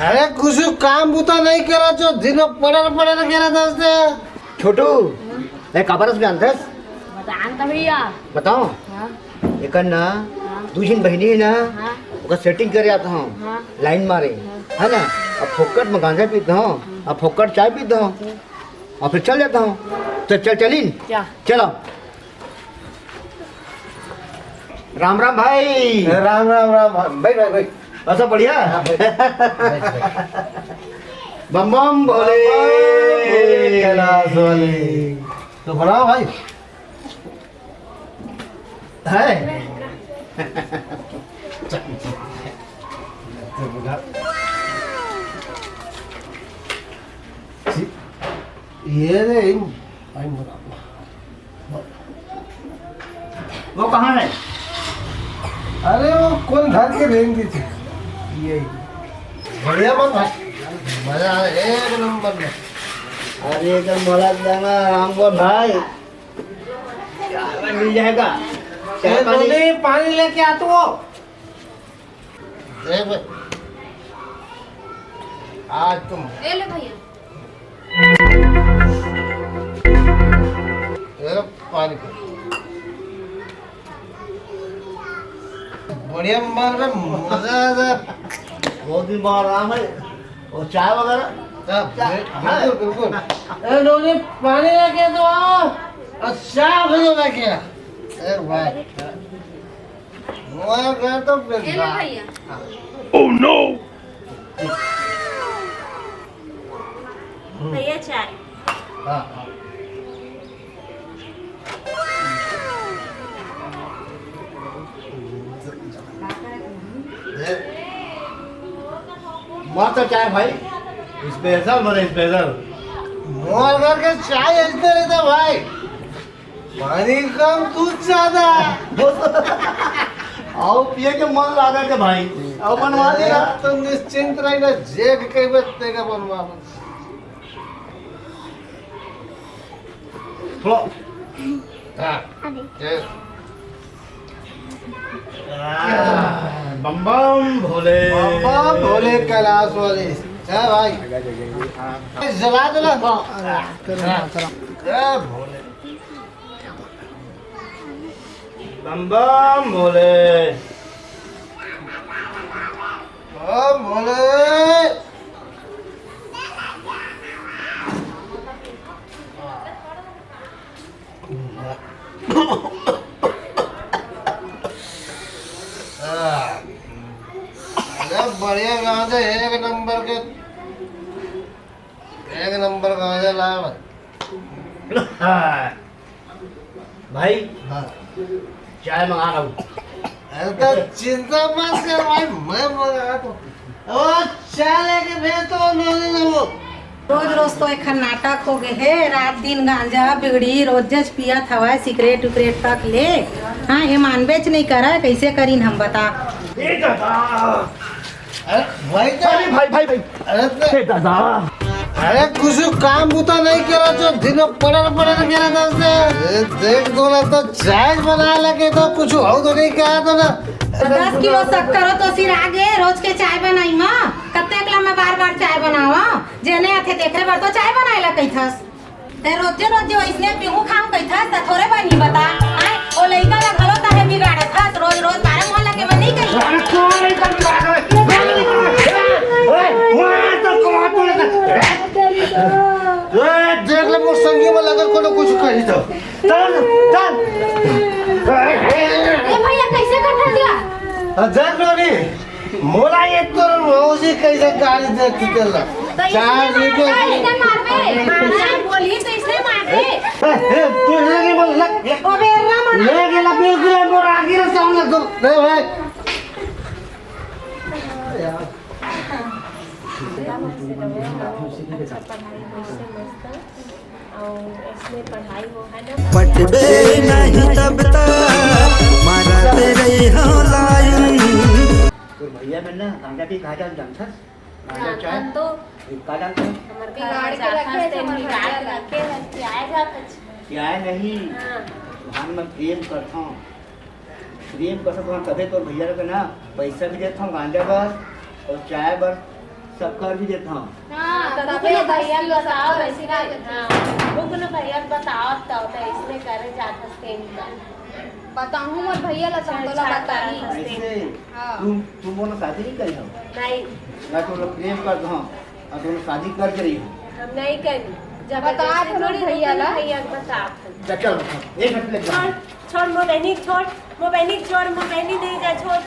अरे कुछ काम बुता नहीं करा जो दिन में पड़े करा दसते छोटू मैं काबरस में अंदर बतान भैया बताओ एक ना दूसरी बहनी है ना उसका सेटिंग करे आता हूँ लाइन मारे है ना अब फोकट में गांजा पीता हूँ अब फोकट चाय पीता हूँ और फिर चल जाता हूँ तो चलिन चलो राम राम भाई राम राम राम भाई भाई भाई ऐसा बढ़िया बम बम भोले कैलाश वाले तो बनाओ भाई है ये रे वो कहाँ है? अरे वो कौन घर के रेंगे थे ये बढ़िया मत भाई मजा आ एक नंबर में अरे तो मोला जाना राम को भाई मिल जाएगा पानी लेके आ तू देख भाई आज तुम ले ले भैया ये पानी बढ़िया मार में मजा आ रहा बहुत दिन बाद आराम है और चाय वगैरह बिल्कुल बिल्कुल ए डोली पानी लेके तो आओ अच्छा भेजो लेके ए भाई वो गए तो ले ले भैया भैया चाय हाँ मस्त चाय भाई स्पेशल बने स्पेशल मोर करके चाय ऐसे रहता भाई पानी कम दूध ज्यादा आओ पिए के मन लागा के भाई आओ बनवा देगा तो निश्चिंत रहिना जे भी कई बचते का बनवा थोड़ा हाँ बम बम भोले बाबा भोले कैलाश वाले है भाई जला जला जय भोले बम बम भोले ओ भोले बढ़िया गाँव है एक नंबर गाँव लाया भाई हाँ चाय मंगा रहा हूँ अरे तो चिंता मत कर भाई मैं मंगा तो ओ चाय लेके भेज तो वो रोज रोज तो एक नाटक हो गए है रात दिन गांजा बिगड़ी रोज पिया हवा सिगरेट उगरेट तक ले हाँ ये मानबेच नहीं करा कैसे करीन हम बता अरे भाई भाई भाई भाई अरे दादा अरे कुछ काम बुता नहीं करा जो दिन में पड़े करा दसते देख दो ना तो चाय बना लगे तो कुछ हो तो नहीं कहा तो ना 10 किलो शक्कर हो तो सिर आगे रोज के चाय बनाई माँ कत्ते कला में बार बार चाय बनावा जेने आथे देखे बार तो चाय बनाएला कैथस ते रोजे रोजे वैसने पीहू खाऊं कैथस त थोड़े बनी बता आए ओ लइका ला घलो ताहे बिगाड़े थस रोज रोज बारे मोहल्ला के बनी कहीं देख ले मोर संगी में लगल कोनो कुछ कही तो चल चल ए भैया कैसे कटा दिया देख लो नी मोला एक तो मौसी कैसे गाड़ी देख के चला चाय लेके मारबे बोली तो इसने मार दे तू लगे बोल लग ओ बेरा मन ले गेला बिल्कुल मोर आगे रे सामने तो नहीं भाई पटबे नहीं तब तक मारते रही हो लाइन तो भैया मैं ना गांजा की खा जान जानता गांजा चाय तो का डालते हैं हमर बिगाड़ के रखे थे बिगाड़ के रखे हैं आएगा कुछ क्या नहीं धान में प्रेम करता हूँ प्रेम करता हूँ तभी तो भैया को ना पैसा भी देता हूँ गांजा बस और चाय बस सब कर भी देता हूँ। हाँ तभी भैया बताओ ऐसी ना बुक न भैया बताओ तो इसमें करे जाता स्टेन का बताऊँ मोर भैया ला संतोला बताई ऐसे हाँ। तुम बोलो शादी नहीं करी हो नहीं मैं तो लोग प्रेम कर दूँ और तुम शादी कर रही हो। हम नहीं करी जब बताओ थोड़ी भैया ला। भैया बताओ चल एक मिनट लग छोड़ छोड़ मोर बहनी छोड़ मोर बहनी नहीं जा छोड़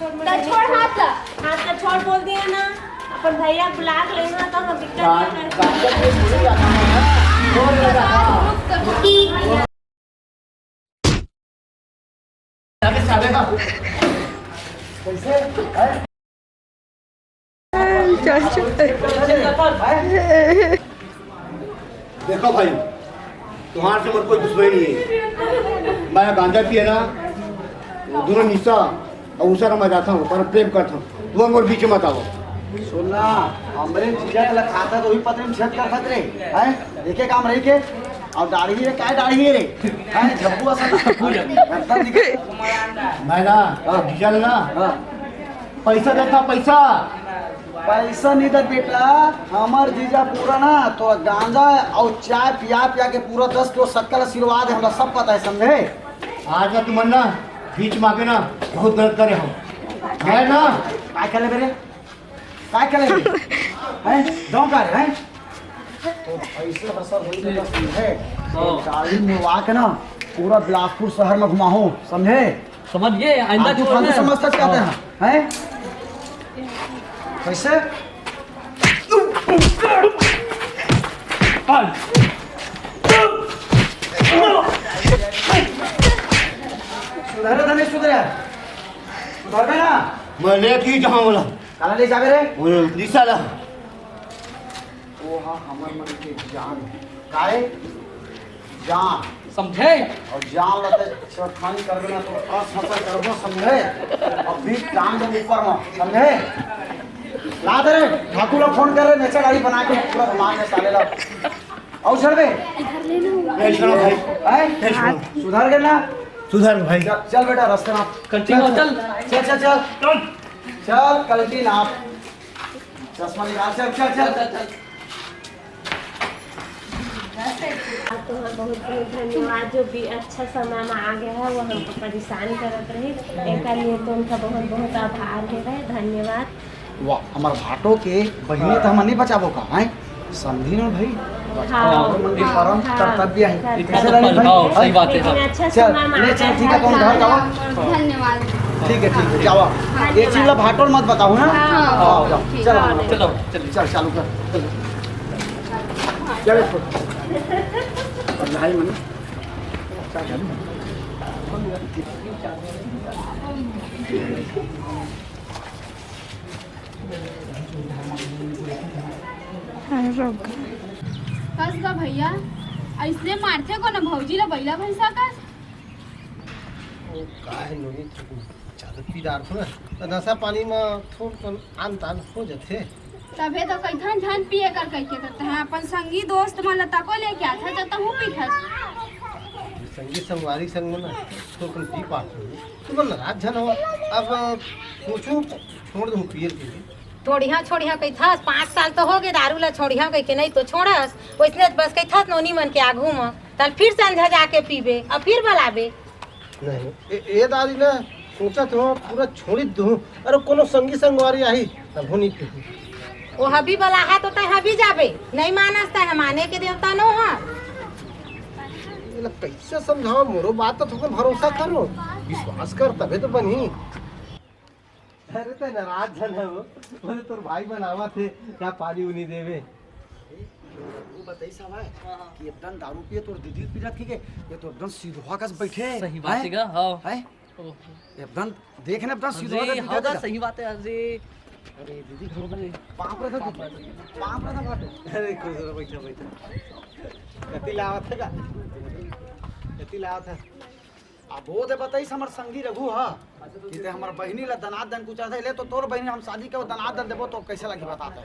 मोर बहनी छोड़ हाथ ला। हाथ का छोड़ बोल दिया ना अपन भैया बुला के लेना तो हम दिक्कत नहीं देखो भाई तुम्हारे से मेरे कोई दुश्मनी नहीं है। मैं गांजा पिए ना दोनों निशा और उषा का मैं जाता हूँ पर प्रेम करता हूँ तुम मोर बीच में मत आओ। सुनना हमरे जीजा के खाता तो वही पत्र में छत कर खतरे हैं देखे काम रही के और दाढ़ी रे काय दाढ़ी रे हैं झब्बू असल गर्दन दिखे मैं ना डीजल ना हां पैसा देता पैसा पैसा नहीं दे बेटा हमर जीजा पूरा ना तो गांजा और चाय पिया के पूरा 10 किलो शक्कर आशीर्वाद है हमरा सब पता है समझे। आज ना तुम ना बीच मांगे ना बहुत दर्द करे हो है ना काय करे मेरे काय करे हैं दो कर हैं तो पैसे बसर होई तो बस है तो गाड़ी में वाक ना पूरा बिलासपुर शहर में घुमाओ समझे। समझिए आइंदा तू फालतू समझता कहते हैं हैं कैसे सुधरे धने सुधरे सुधर गए ना मैं ले की जहाँ बोला काला ले जावे रे निशा ला ओ हाँ हमर मन के जान काहे जान समझे और जान लते छठानी करबे ना तो असहसा करबो समझे और बीच टांग दे ऊपर में समझे। ला दे रे ठाकुर लोग फोन कर रहे नेचा गाड़ी बना के पूरा घुमा के साले ला और चल बे ए छोड़ो भाई हैं सुधर गए ना सुधर भाई चल बेटा रास्ते में कंटिन्यू चल चल कल्टी नाप चश्मा निकाल चल चल चल तुम्हारा बहुत बहुत धन्यवाद जो भी अच्छा समय में आ गया है वो हमको परेशान करत रहे एक लिए तो उनका बहुत बहुत आभार है धन्यवाद। वाह हमार भाटो के बहिनी तो हम नहीं बचाबो का हैं समझी ना भाई मंदिर परम कर्तव्य है कैसे लगे भाई सही बात है लेकिन अच्छा चल समय में ले चल ठीक है कौन घर जाओ धन्यवाद। ठीक है जाओ ये चीज ला भाटो मत बताओ ना हाँ जाओ चल चलो चलो चल चालू कर चल भाई मन कस का भैया ऐसने मारते को ना भौजी ला बैला भैंसा कस काहे नोनी ज्यादा पीदार हो ना तो नशा पानी में थोड़ा आन तान हो जाते तबे तो कैथन धन पिए कर कह के करते हैं अपन संगी दोस्त मन लता को लेके आता जता हूँ पीठा संगी संगवारी संग में ना थोड़ा पी पाते तो मन रात झन हो अब सोचो छोड़ दूं पिए के लिए छोड़िया कही था 5 साल तो हो गए दारू ला छोड़िया कही के नहीं तो छोड़स वैसने बस कही था नोनी मन के आगू में तल फिर संझा जाके पीबे और फिर बलाबे नहीं ए दादी ना सोचा तो पूरा छोड़ी दूं अरे कोनो संगी संगवारी आई तब हो नहीं पी वो हबी बला है तो तय हबी जाबे नहीं मानस तय माने के देवता नो है ये कैसे समझाओ मोरो बात तो तुम भरोसा करो विश्वास कर तबे तो बनी अरे तो नाराज जन है वो बोले तोर भाई बनावा थे क्या पानी उनी देवे वो बताई सब है कि एकदम दारू पिए तोर दीदी पीरत की के ये तो एकदम सीधा कस बैठे सही बात है का हां है एकदम देखने एकदम सीधा जी कस हां बैठे सही बात है अरे अरे दीदी घर में पाप रहा था पाप रहा था बाटे अरे खुश रहो बैठा बैठा कति लावत है का कति लावत है अब वो दे बताई हमर संगी रघु हा कि ते हमर बहिनी ला दनाद दन कुछ ले तो तोर बहिनी हम शादी के दनाद दन देबो तो कैसे लगी बता दे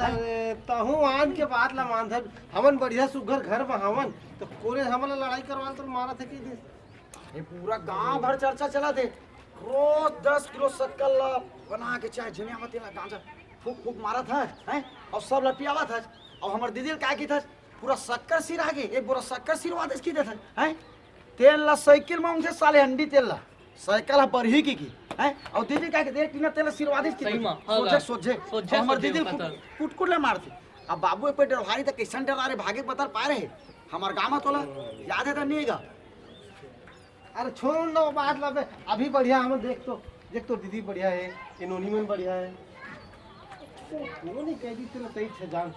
अरे तहु आन के बात ला मान था हमन बढ़िया सुघर घर में हमन तो कोरे हमन लड़ाई करवाल तो मारा थे की ये पूरा गांव भर चर्चा चला थे रोज 10 किलो शक्कर ला बना के चाय जनिया मत ला गांजा फूक फूक मारा था हैं और सब लपियावा था और हमार दीदी का की था पूरा शक्कर सिर आगे एक बोरा शक्कर सिर वादस की था हैं तेल ला साइकिल में उनसे साले हंडी तेल ला साइकिल बरही की हैं और दीदी का के देख टीना तेल सिर वादस की सही में, हाँ, सोझे सोझे सोझे, हमार सोझे दीदी पता। कुट ले मारती अब बाबू पे डरवारी तो कैसन डरा रे भागे बता पा रहे हमार गाँव में तोला याद है तो नहीं गा अरे छोड़ लो बात ला अभी बढ़िया हम देख तो दीदी बढ़िया है इनोनी में बढ़िया है इन्होंने कह दी तेरा सही है जान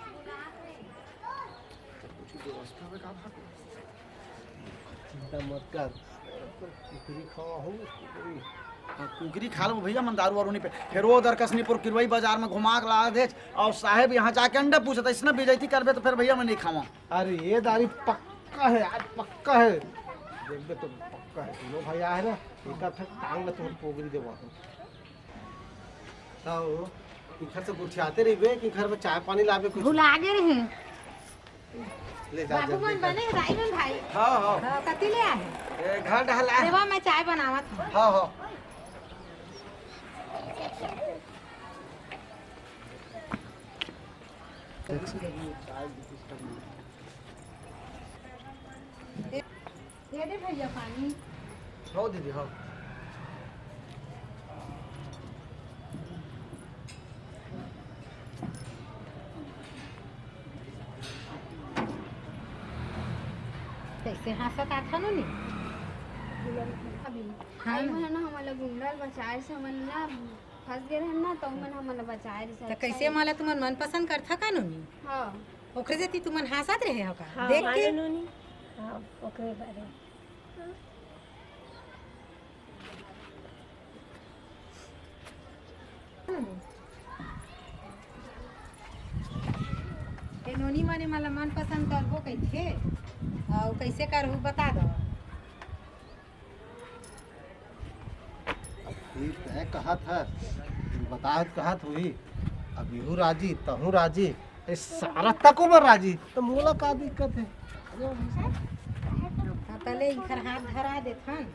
चिंता मत कर कुकरी खावा हो कुकरी खा लो भैया मन दारू वारू नहीं पे फिर वो उधर कसनीपुर किरवई बाजार में घुमा के ला दे और साहेब यहाँ जाके अंडा पूछता इसने बेइज्जती करबे तो फिर भैया मैं नहीं खावा अरे ये दारी पक्का है आज पक्का है देखबे तो पक्का है तीनों भैया है ना एक फिर टांग में तुम्हें पोगरी देवा ताओ कि घर से बुठियाते रहिबे कि घर में चाय पानी लावे कुछ भुला गे रहे ले जा बाबू मन बने राई में भाई हाँ हाँ हाँ, कति ले आए घर ढहला देवा मैं चाय बनावत हूँ हाँ हाँ ये दे भैया पानी हो दीदी हो कैसे हंसत आता नो नी हाँ आई मन ना हमला गुंडल बचाए से मन ना फंस गए रहन ना तो मन हमला बचाए रे तो कैसे माला तुमन मन पसंद करथा का नो नी हां ओकरे जेती तुमन हंसत रहे हो का हाँ देख के माने नोनी हाँ ओकरे बारे ए नोनी माने माला मन पसंद करबो कैथे और कैसे करहु बता दो ठीक है कहा था बता कहा हुई अब यू राजी तहू राजी ये सारा तको में राजी तो मोला का दिक्कत है पहले इधर हाथ धरा देथन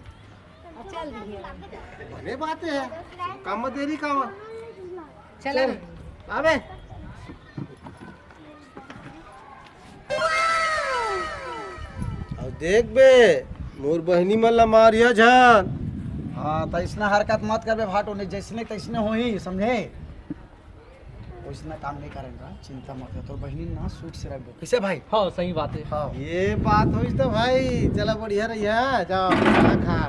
और चल दिए बने बातें है काम में देरी काम चला आवे अब देख बे मोर बहनी मन ला मारिया जान हाँ तो इसने हरकत मत करबे भाटो नहीं जैसने तैसने हो ही समझे वैसने काम नहीं करेगा चिंता मत कर तो बहनी ना सूट से रख दो किसे भाई हाँ सही बात है हाँ ये बात हुई तो भाई चला बढ़िया रही है जाओ खा खा